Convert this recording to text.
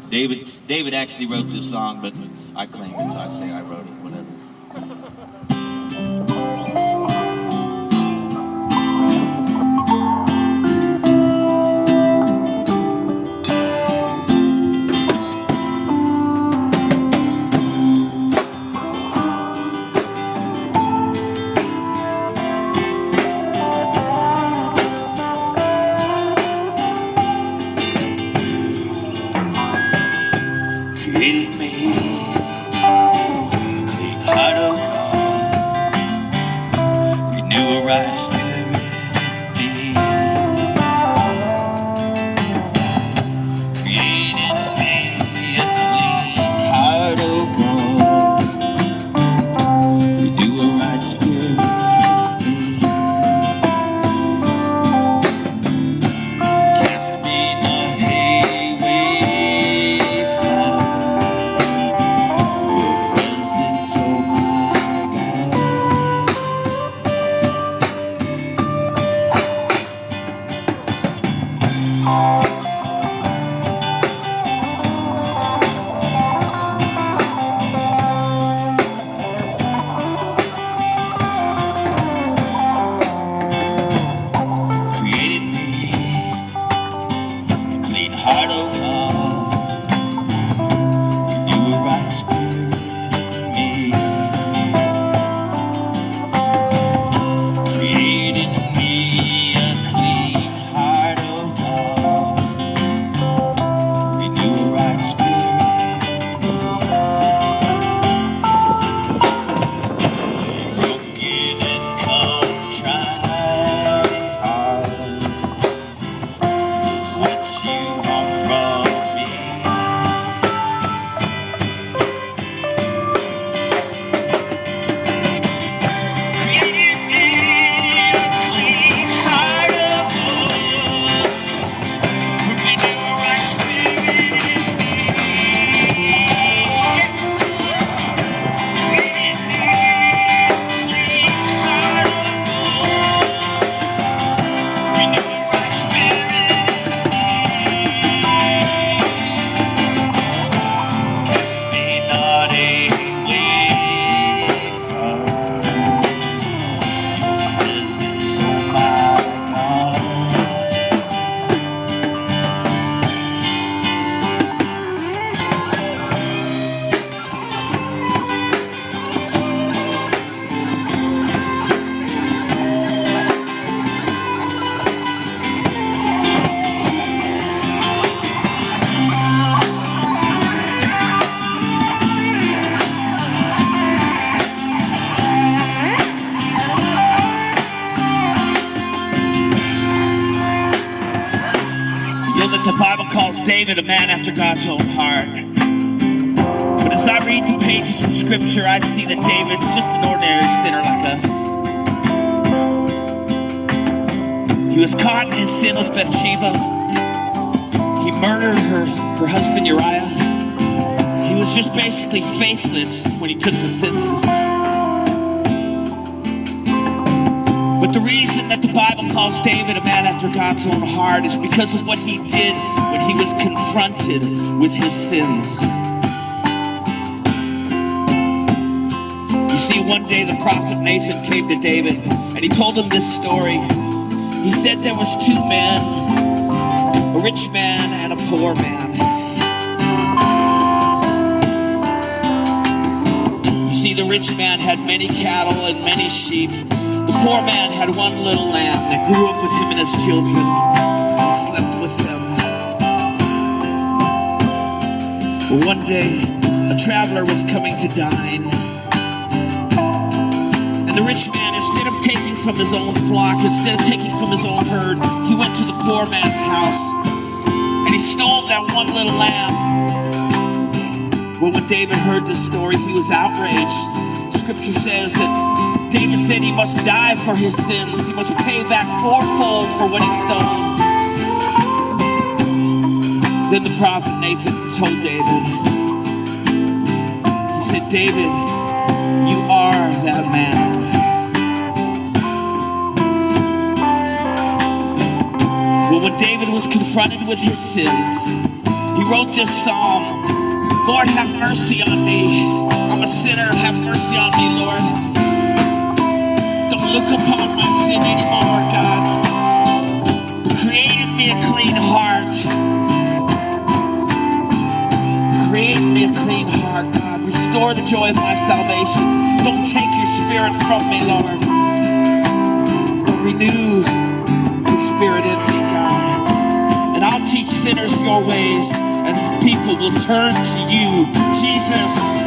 David actually wrote this song, but I claim it, so I say I wrote it, whatever. Created me a clean heart, oh God. Renew a right spirit in me. Created me a clean heart, oh God. Renew a right spirit in me. Cast me not Hiway from your presence, oh created me a clean heart, oh God. Renew a right spirit in me. Created me a clean heart, oh God. Renew a right spirit in me. Broken and contrite heart is what you want from me. Created me a clean heart, oh God. Renew a right spirit in me. Created me a clean heart, oh God. Renew a right spirit in me. Cast me not away from your presence, oh my God. You know that the Bible calls David a man after God's own heart. But as I read the pages of Scripture, I see that David's just an ordinary sinner like us. He was caught in his sin with Bathsheba. He murdered her husband Uriah. He was just basically faithless when he took the census. But the reason that the Bible calls David a man after God's own heart is because of what he did when he was confronted with his sins. You see, one day the prophet Nathan came to David and he told him this story. He said there was two men, a rich man and a poor man. You see, the rich man had many cattle and many sheep. The poor man had one little lamb that grew up with him and his children and slept with them. Well, one day, a traveler was coming to dine. And the rich man, instead of taking from his own flock, instead of taking from his own herd, he went to the poor man's house and he stole that one little lamb. Well, when David heard this story, he was outraged. Scripture says that David said he must die for his sins. He must pay back fourfold for what he stole. Then the prophet Nathan told David, he said, David, you are that man. Well, when David was confronted with his sins, he wrote this psalm. Lord, have mercy on me. I'm a sinner. Have mercy on me, Lord. Don't look upon my sin anymore, God. Create in me a clean heart. Create in me a clean heart, God. Restore the joy of my salvation. Don't take your spirit from me, Lord. But renew your spirit in me, God. And I'll teach sinners your ways, and people will turn to you, Jesus.